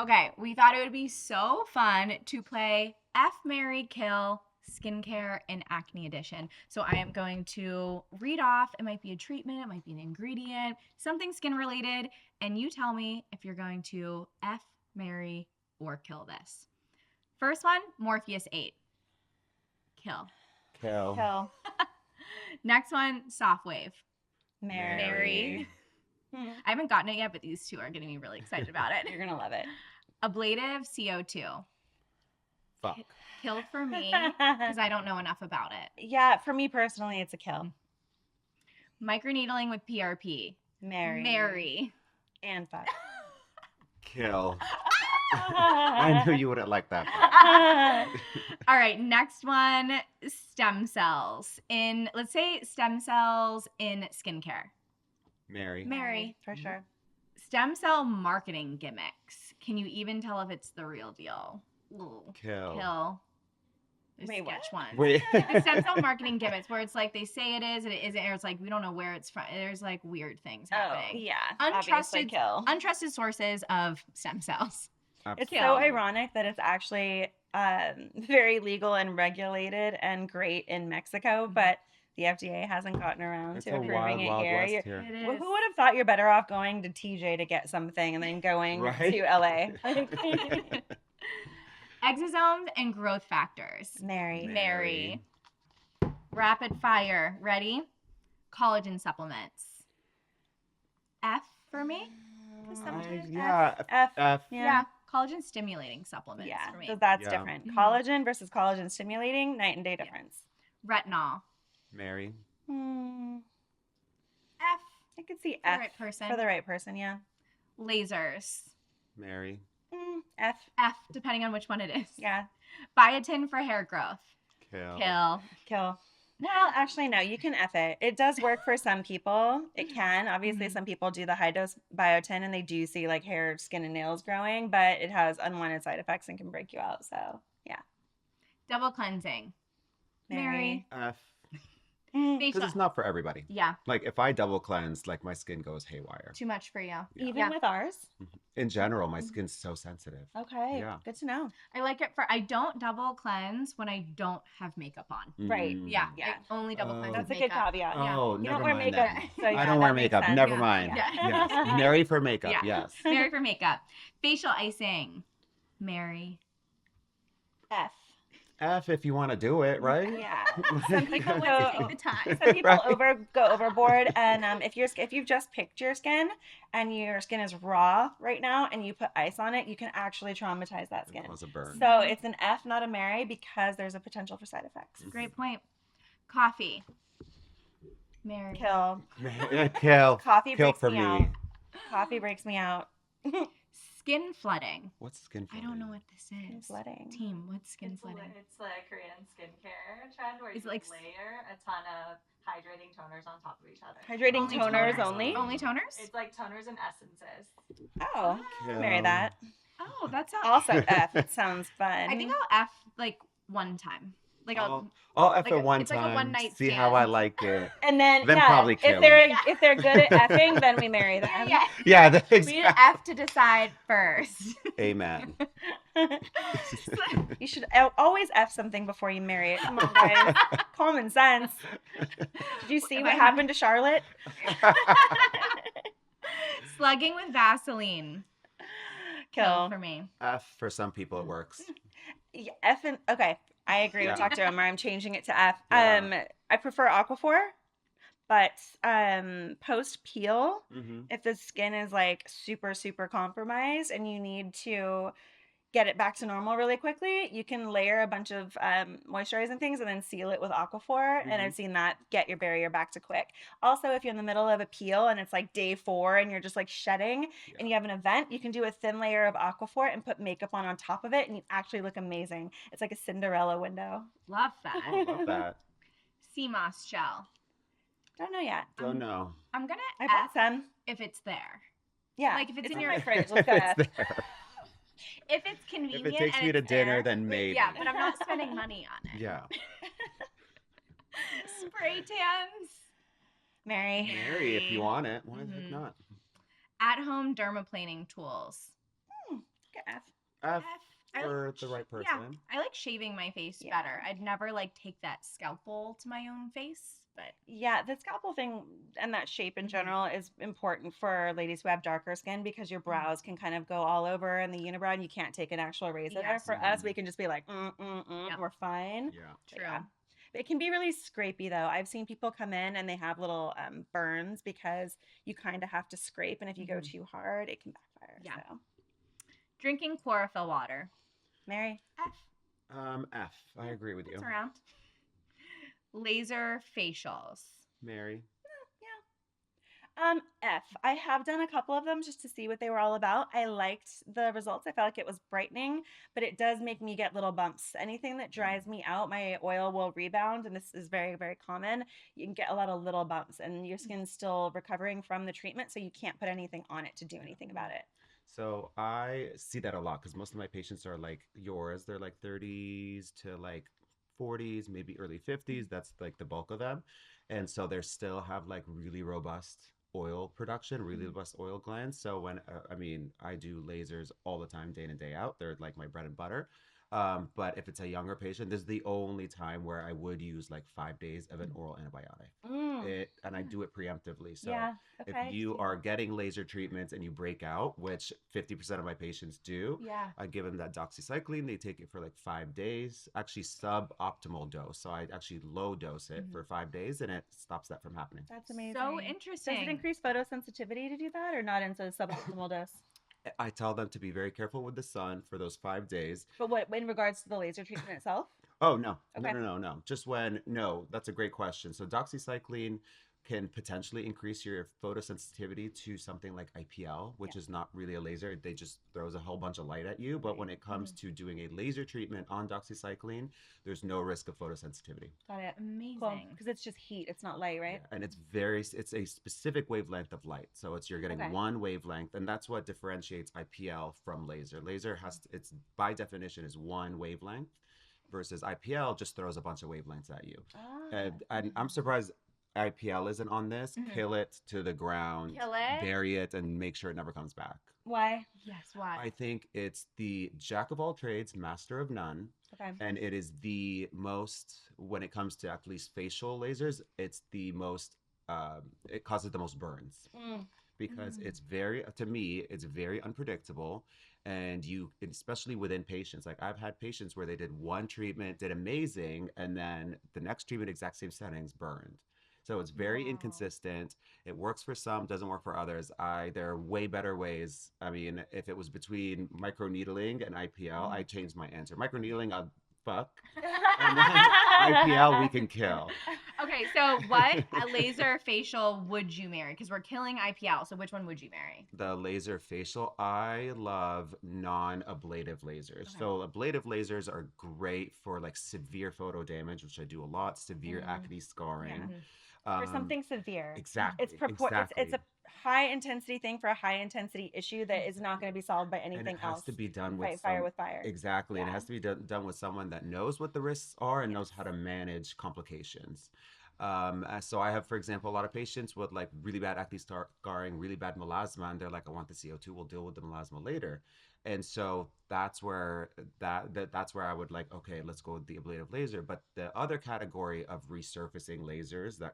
Okay, we thought it would be so fun to play F, Marry, Kill Skincare and Acne Edition. So I am going to read off. It might be a treatment, it might be an ingredient, something skin related, and you tell me if you're going to F, marry, or kill this. First one, Morpheus 8. Kill. Kill. Next one, Soft Wave. Marry. I haven't gotten it yet, but these two are getting me really excited about it. You're going to love it. Ablative CO2. Fuck. Kill for me because I don't know enough about it. Yeah, for me personally, it's a kill. Microneedling with PRP. Marry. And fuck. Kill. I knew you wouldn't like that. All right, next one, stem cells. Let's say stem cells in skincare. Marry. For sure. Stem cell marketing gimmicks. Can you even tell if it's the real deal? Ooh, Kill. There's Wait, sketch what? ones. Wait. The stem cell marketing gimmicks where it's like they say it is and it isn't, or it's like we don't know where it's from. There's like weird things happening. Oh, yeah. Obviously kill. Untrusted sources of stem cells. It's Kill. so ironic that it's actually very legal and regulated and great in Mexico, but the FDA hasn't gotten around It's to a approving it wild here. west You're- here. It Well, is. who would have thought you're better off going to TJ to get something and then going Right? to LA? Exosomes and growth factors. Marry. Rapid fire. Ready? Collagen supplements. F for me. 'Cause sometimes Yeah. F. F. Yeah. Collagen stimulating supplements Yeah, for me. so that's Yeah. different. Mhm. Collagen versus collagen stimulating, night and day difference. Retinol. Marry. F. I could see For the F right person. for the right person, yeah. Lasers. Marry. F, F, depending on which one it is. yeah. Biotin for hair growth. Kill. Kill. Well, actually, no, you can F it. It does work for some people. It can. Obviously, Mhm. some people do the high dose biotin and they do see like hair, skin, and nails growing, but it has unwanted side effects and can break you out. So, yeah. Double cleansing. Marry. F. Mm. Facial. Because it's not for everybody. Yeah. Like if I double cleanse, like my skin goes haywire. Too much for you. Even Yeah. with ours? In general, my skin's so sensitive. Okay. Yeah. Good to know. I like it I don't double cleanse when I don't have makeup on. Right. Yeah. Yeah. I only double cleanse That's with a good makeup. caveat. Yeah. Oh, You never don't wear mind makeup. then. So yeah, I don't that wear makes makeup. sense. Never Yeah. mind. Yeah. Yes. Marry for makeup. Yeah. Yes. Marry for makeup. Facial icing. Marry. F. F if you want to do it, right? Yeah. Like, Some people Let's go. take the time. Some people Right. go overboard, and if you've just picked your skin and your skin is raw right now, and you put ice on it, you can actually traumatize that skin. Cause a burn. So it's an F, not a marry, because there's a potential for side effects. Great point. Coffee. Marry. Kill. Kill. Coffee Kill breaks for me me. out. Coffee breaks me out. Skin flooding. What's skin I flooding? don't know what this Skin is. flooding. Team, what's skin flooding? It's a Korean skincare trend where Is you it like layer a ton of hydrating toners on top of each other. Hydrating Only toners toners? only. Only toners? It's like toners and essences. Oh, marry that. Oh, that's how. Also F. It sounds fun. I think I'll F like one time. Like I'll F like it one it's like a time. one-night See how stand. I like it. And then Then yeah, probably if kill they're good at effing, then we marry them. yeah. Yeah. That's We need an exactly. F to decide first. Amen. You should always F something before you marry it. Come on, guys. Common sense. Did you see what happened to Charlotte? Slugging with Vaseline. Kill. for me. F for some people it works. Yeah, F and okay. I agree with Yeah. Dr. Omer. I'm changing it to F. Yeah. I prefer Aquaphor, but post peel, Mm-hmm. if the skin is like super, super compromised and you need to get it back to normal really quickly, you can layer a bunch of moisturizing things and then seal it with Aquaphor. And I've seen that get your barrier back to quick. Also, if you're in the middle of a peel and it's like day 4 and you're just like shedding and you have an event, you can do a thin layer of Aquaphor and put makeup on top of it and you actually look amazing. It's like a Cinderella window. Love that. I love that. Sea moss gel. Don't know yet. Don't know. I'm gonna I bought F some. if it's there. Yeah. Like if it's in in your my fridge. Let's go It's F. there. If it's convenient. If it takes and me to it's dinner, there, then maybe. Yeah, but I'm not spending money on it. Yeah. Spray tans. Mary. Marry if you want it. Why the heck Mhm. not? At home dermaplaning tools. F. F. F I for the right Yeah, person. I like shaving my face Yeah. better. I'd never like take that scalpel to my own face, but Yeah, the scalpel thing and that shape in Mhm. general is important for ladies who have darker skin because your brows can kind of go all over in the unibrow and you can't take an actual razor there. Yes. For us, we can just be like, Yep. we're fine. Yeah. But True. yeah. It can be really scrapey though. I've seen people come in and they have little burns because you kind of have to scrape, and if you go Mhm. too hard, it can backfire. Yeah. So, Drinking chlorophyll water. Mary, F. F. I agree with That's you. around. Laser facials. Mary. F. I have done a couple of them just to see what they were all about. I liked the results. I felt like it was brightening, but it does make me get little bumps. Anything that dries me out, my oil will rebound, and this is very, very common. You can get a lot of little bumps, and your skin's still recovering from the treatment, so you can't put anything on it to do anything about it. So I see that a lot because most of my patients are like yours. They're like 30s to like 40s, maybe early 50s. That's like the bulk of them. And so they still have like really robust oil production, really robust oil glands. So when, I mean, I do lasers all the time, day in and day out. They're like my bread and butter. But if it's a younger patient, this is the only time where I would use like 5 days of an oral antibiotic. And I do it preemptively. So Yeah. if Okay. you are getting laser treatments and you break out, which 50% of my patients do, Yeah. I give them that doxycycline. They take it for like 5 days, actually suboptimal dose. So I actually low dose it for 5 days and it stops that from happening. That's amazing. So Does interesting. it increase photosensitivity to do that, or not into suboptimal dose? I tell them to be very careful with the sun for those 5 days. But what in regards to the laser treatment itself? Oh, no. Okay. No. Just when, no, that's a great question. So doxycycline can potentially increase your photosensitivity to something like IPL, which is not really a laser. They just throws a whole bunch of light at you. But when it comes to doing a laser treatment on doxycycline, there's no risk of photosensitivity. Got it. Amazing. Cool. Because it's just heat. It's not light, right? Yeah, and it's a specific wavelength of light. So you're getting Okay. one wavelength, and that's what differentiates IPL from laser. Laser it's by definition is one wavelength versus IPL just throws a bunch of wavelengths at you. And I'm surprised IPL isn't on this. Kill it to the ground, Kill it? bury it, and make sure it never comes back. Why? Yes. Why? I think it's the jack of all trades, master of none. Okay. And it is the most, when it comes to at least facial lasers, it's the most, it causes the most burns because it's very, to me, it's very unpredictable. And especially within patients, like I've had patients where they did one treatment, did amazing, and then the next treatment, exact same settings, burned. So it's very inconsistent. It works for some, doesn't work for others. There are way better ways. I mean, if it was between microneedling and IPL, I changed my answer. Microneedling, I'll fuck. And then IPL, we can kill. Okay, so what laser facial would you marry? Because we're killing IPL, so which one would you marry? The laser facial, I love non-ablative lasers. Okay. So ablative lasers are great for like severe photo damage, which I do a lot, severe acne scarring. For something severe. Exactly. It's a high intensity thing for a high intensity issue that is not going to be solved by anything And it has else. to be done Fight with fire with fire. Exactly. And it Yeah. has to be done with someone that knows what the risks are and knows how to manage complications. So I have, for example, a lot of patients with like really bad acne scarring, really bad melasma, and they're like, I want the CO2, we'll deal with the melasma later. And so that's where that's where I would like, okay, let's go with the ablative laser. But the other category of resurfacing lasers that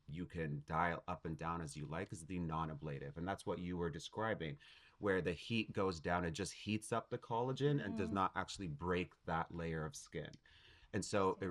you can dial up and down as you like is the non-ablative. And that's what you were describing, where the heat goes down, it just heats up the collagen and does not actually break that layer of skin. And so it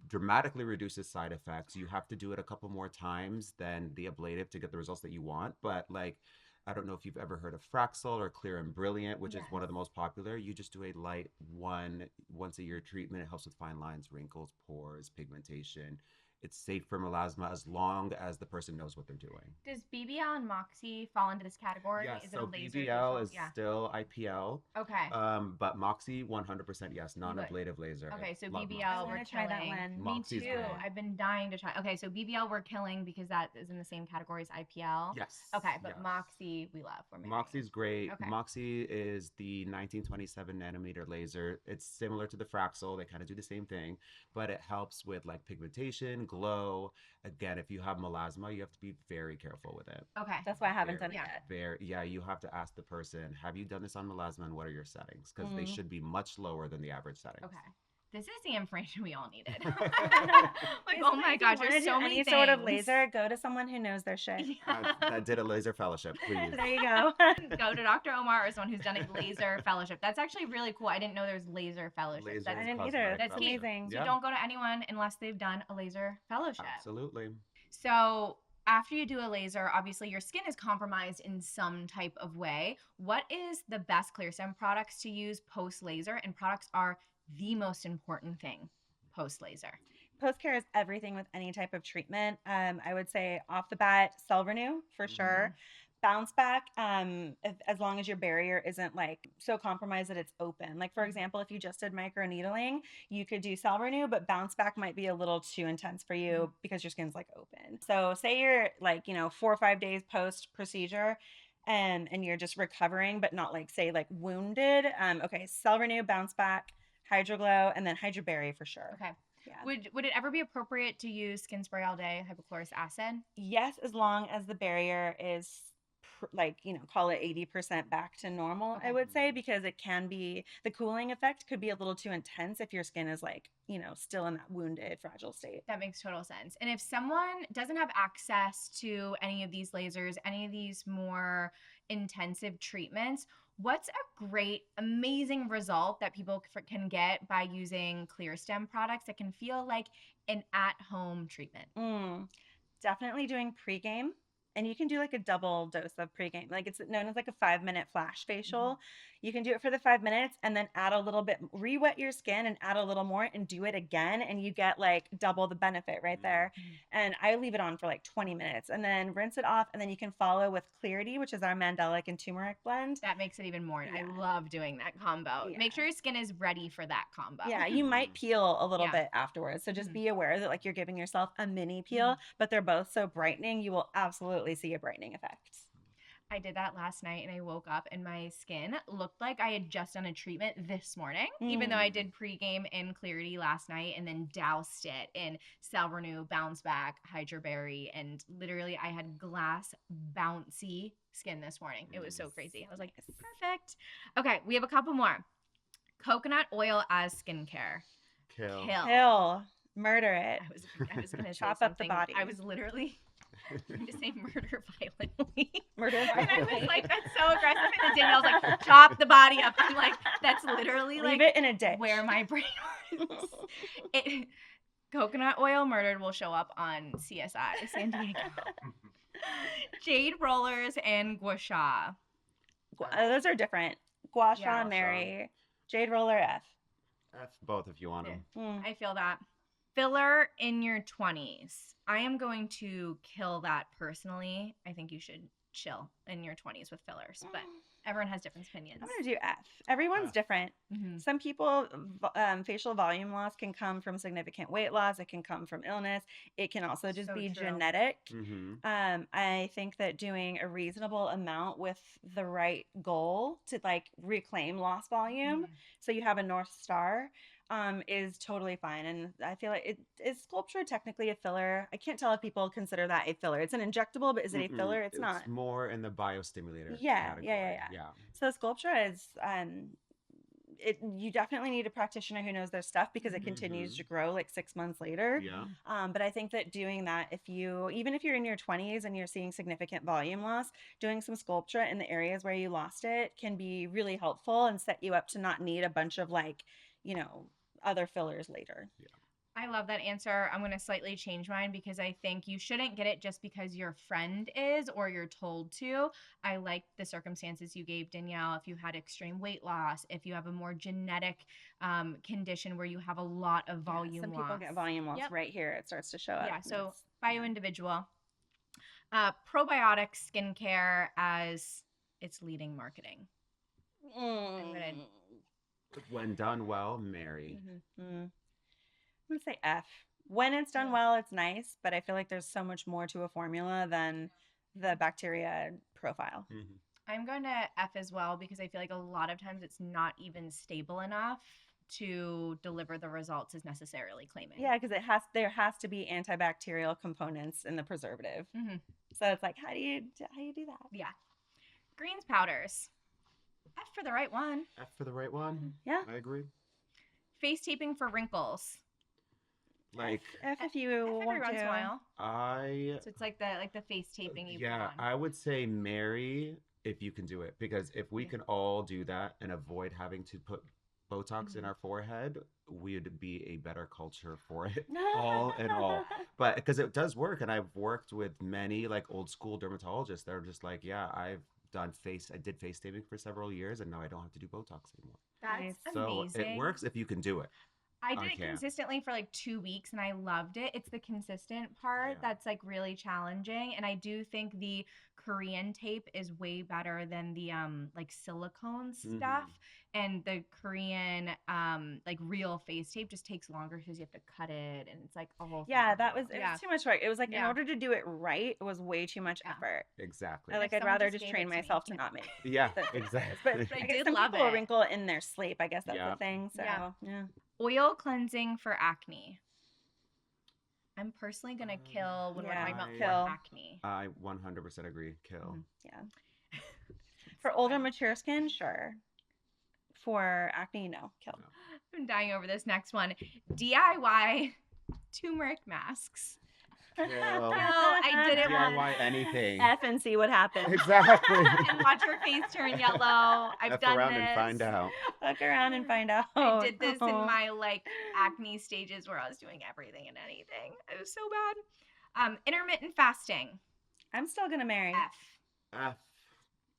dramatically reduces side effects. You have to do it a couple more times than the ablative to get the results that you want. But like, I don't know if you've ever heard of Fraxel or Clear and Brilliant, which is one of the most popular. You just do a light once a year treatment. It helps with fine lines, wrinkles, pores, pigmentation. It's safe for melasma as long as the person knows what they're doing. Does BBL and Moxie fall into this category? Yes, Is it so a laser BBL facial? is still IPL. Okay. But Moxie, 100% yes, non-ablative laser. Okay, so Love BBL I we're wanna try that killing. one. Me Moxie's too. great. I've been dying to try. Okay, so BBL we're killing because that is in the same category as IPL. Yes. Okay, but yes. Moxie we love. We're marrying. Moxie's great. Okay. Moxie is the 1927 nanometer laser. It's similar to the Fraxel. They kind of do the same thing, but it helps with like pigmentation, glow. Again, if you have melasma, you have to be very careful with it. Okay. That's why I haven't done it Yeah. yet. Yeah, you have to ask the person, have you done this on melasma and what are your settings? Because they should be much lower than the average settings. Okay. This is the information we all needed. Basically, oh my if gosh, you wanna there's do so many any things. sort of laser, go to someone who knows their shit. That did a laser fellowship, please. There you go. Go to Dr. Omar or someone who's done a laser fellowship. That's actually really cool. I didn't know there's laser fellowships. Laser That's I and didn't cosmetic either. That's That's key. amazing. So Yeah. don't go to anyone unless they've done a laser fellowship. Absolutely. So after you do a laser, obviously your skin is compromised in some type of way. What is the best ClearStem products to use post-laser? And products are the most important thing post-laser. Post care is everything with any type of treatment. I would say off the bat, cell renew for sure. Bounce back, as long as your barrier isn't like so compromised that it's open. Like for example, if you just did microneedling, you could do cell renew, but bounce back might be a little too intense for you because your skin's like open. So say you're like 4 or 5 days post procedure. And you're just recovering, but not like say like wounded. Okay, cell renew, bounce back, hydroglow, and then hydroberry for sure. Okay. Yeah. Would it ever be appropriate to use skin spray all day, hypochlorous acid? Yes, as long as the barrier is call it 80% back to normal, Okay. I would say, because it can be the cooling effect could be a little too intense if your skin is like, still in that wounded, fragile state. That makes total sense. And if someone doesn't have access to any of these lasers, any of these more intensive treatments, what's a great, amazing result that people can get by using ClearStem products that can feel like an at-home treatment? Definitely doing pregame. And you can do like a double dose of pregame. Like it's known as like a 5-minute flash facial. You can do it for the 5 minutes and then add a little bit, re-wet your skin and add a little more and do it again. And you get like double the benefit right there. And I leave it on for like 20 minutes and then rinse it off. And then you can follow with Clarity, which is our mandelic and turmeric blend. That makes it even more. Yeah. I love doing that combo. Yeah. Make sure your skin is ready for that combo. Yeah, you might peel a little Yeah. bit afterwards. So just be aware that like you're giving yourself a mini peel, Mhm. but they're both so brightening. You will absolutely see a brightening effect. I did that last night and I woke up and my skin looked like I had just done a treatment this morning, even though I did pregame in Clarity last night and then doused it in Cell Renew, Bounce Back, Hydroberry, and literally I had glass bouncy skin this morning. It was so crazy. I was like, perfect. Okay, we have a couple more. Coconut oil as skincare. Kill. Kill, murder it. I was gonna Chop say up the something. body. I was literally trying to say murder violently. Murder And I was violently. like, that's so aggressive. And then Danielle's like, chop the body up. I'm like, that's literally Leave like it in a ditch. where my brain was. Coconut oil murdered will show up on CSI San Diego. Jade rollers and gua sha. Those are different. Gua sha, Yeah. Mary. Jade roller, F. F both if you want them. I feel that. Filler in your 20s. I am going to kill that personally. I think you should chill in your 20s with fillers, but everyone has different opinions. I'm going to do F. Everyone's F. different. Mhm. Some people, facial volume loss can come from significant weight loss. It can come from illness. It can also just So be true. genetic. Mm-hmm. I think that doing a reasonable amount with the right goal to like reclaim lost volume, so you have a North Star, is totally fine. And I feel like is sculpture technically a filler? I can't tell if people consider that a filler. It's an injectable, but is it a filler? It's not. It's more in the biostimulator Yeah, category. yeah. So sculpture is you definitely need a practitioner who knows their stuff because it continues to grow like 6 months later. Yeah. But I think that doing that, even if you're in your 20s and you're seeing significant volume loss, doing some sculpture in the areas where you lost it can be really helpful and set you up to not need a bunch of like, other fillers later. Yeah. I love that answer. I'm going to slightly change mine because I think you shouldn't get it just because your friend is or you're told to. I like the circumstances you gave, Danielle. If you had extreme weight loss, if you have a more genetic condition where you have a lot of volume Some loss. people get volume loss right here. It starts to show up. Yeah, so bio-individual. Probiotic skincare as its leading marketing. When done well, Mary. I'm going to say F. When it's done well, it's nice, but I feel like there's so much more to a formula than the bacteria profile. I'm going to F as well because I feel like a lot of times it's not even stable enough to deliver the results is necessarily claiming. Yeah, because there has to be antibacterial components in the preservative. Hmm. So it's like, how do you do that? Yeah. Greens powders. F for the right one. F for the right one. Yeah. I agree. Face taping for wrinkles. Like If you F every want once in a to. while. I So it's like the face taping you put yeah, on. I would say marry if you can do it, because if we Yeah. can all do that and avoid having to put Botox in Mhm. our forehead, we'd be a better culture for it all in all. But because it does work, and I've worked with many like old school dermatologists that are just like, yeah, I did face taping for several years, and now I don't have to do Botox anymore. That's Nice. So amazing. it works if you can do it. I I did it can't. consistently for like 2 weeks and I loved it. It's the consistent part Yeah. that's like really challenging. And I do think the Korean tape is way better than the like silicone stuff. And the Korean like real face tape just takes longer because you have to cut it and it's like a whole thing. Yeah, it Yeah. was too much work. It was like in Yeah. order to do it right, it was way too much Yeah. effort. Exactly. Like If I'd someone rather just just gave train it to me. myself to not make. Yeah, the videos. exactly. But I I guess did some love people it. wrinkle in their sleep. I guess that's Yeah. the thing. So Yeah. yeah. Oil cleansing for acne. I'm personally gonna kill when we're talking about kill. for acne. I 100% agree. Kill. Mhm. Yeah. For older mature skin, sure. For acne, no, kill. No. I'm dying over this next one. DIY turmeric masks. Kill. I did it DIY once. anything. F and see what happens. Exactly. And watch your face turn yellow. I've F done around this. and find out. Look around and find out. I did this in No. my like acne stages where I was doing everything and anything. It was so bad. Intermittent fasting. I'm still gonna marry. F. F. I'm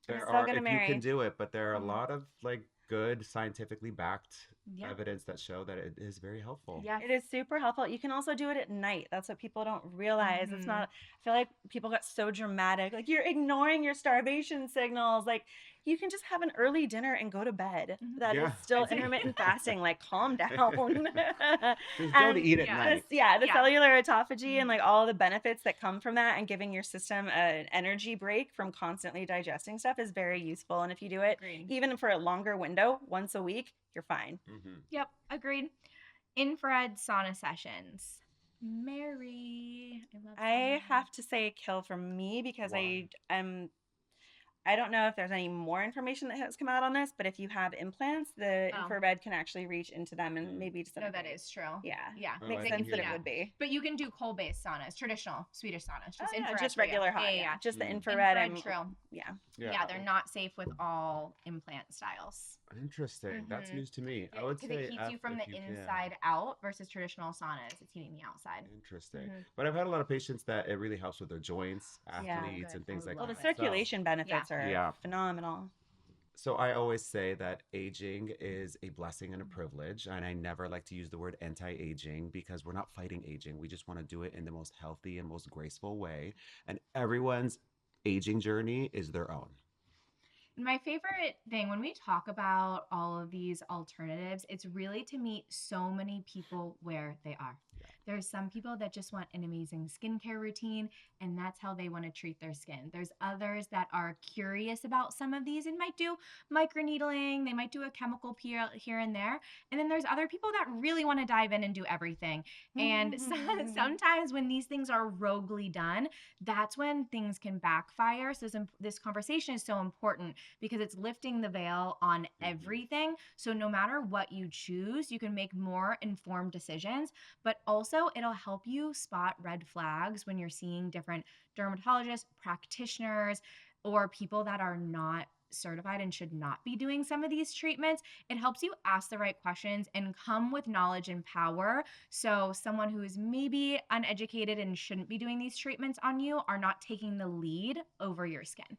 There still are, gonna if you marry. can do it, but there are a Mhm. lot of like good scientifically backed Yeah. evidence that show that it is very helpful. Yeah. It is super helpful. You can also do it at night. That's what people don't realize. It's Mhm. not, I feel like people got so dramatic. Like you're ignoring your starvation signals. Like you can just have an early dinner and go to bed. Mhm. That is Yeah. still intermittent fasting. Like calm down. Just don't eat at yeah. night. The Yeah. cellular autophagy and Mhm. like all the benefits that come from that and giving your system an energy break from constantly digesting stuff is very useful. And if you do it Agreed. even for a longer window, once a week, you're fine. Mm-hmm. Yep. Agreed. Infrared sauna sessions. Mary. I love I sauna. have to say kill for me because Why? I don't know if there's any more information that has come out on this, but if you have implants, the Oh. infrared can actually reach into them and Mm. maybe No, that disintegrate. is true. Yeah. Yeah. Oh, I Makes didn't sense hear that it that. would be. But you can do coal-based saunas, traditional Swedish saunas, just Oh, yeah, infrared. just for you. regular hot. Yeah. Just the Mm. infrared. Infrared, true. Yeah. Yeah, they're not safe with all implant styles. Interesting. That's Mhm. news to me. Yeah, I would because say it heats you F from if the you can. inside out versus traditional saunas. It's heating the outside. Interesting. Mhm. But I've had a lot of patients that it really helps with their joints, Yeah. athletes, Good. and things I like Well, the love that. it. circulation benefits are Yeah. phenomenal. So I always say that aging is a blessing and a privilege, and I never like to use the word anti-aging because we're not fighting aging. We just want to do it in the most healthy and most graceful way, and everyone's aging journey is their own. My favorite thing when we talk about all of these alternatives, it's really to meet so many people where they are. Yeah. There's some people that just want an amazing skincare routine, and that's how they want to treat their skin. There's others that are curious about some of these and might do microneedling, they might do a chemical peel here and there. And then there's other people that really want to dive in and do everything. And sometimes when these things are roguely done, that's when things can backfire. So this conversation is so important because it's lifting the veil on everything. So no matter what you choose, you can make more informed decisions, but also it'll help you spot red flags when you're seeing different dermatologists, practitioners, or people that are not certified and should not be doing some of these treatments. It helps you ask the right questions and come with knowledge and power. So someone who is maybe uneducated and shouldn't be doing these treatments on you are not taking the lead over your skin.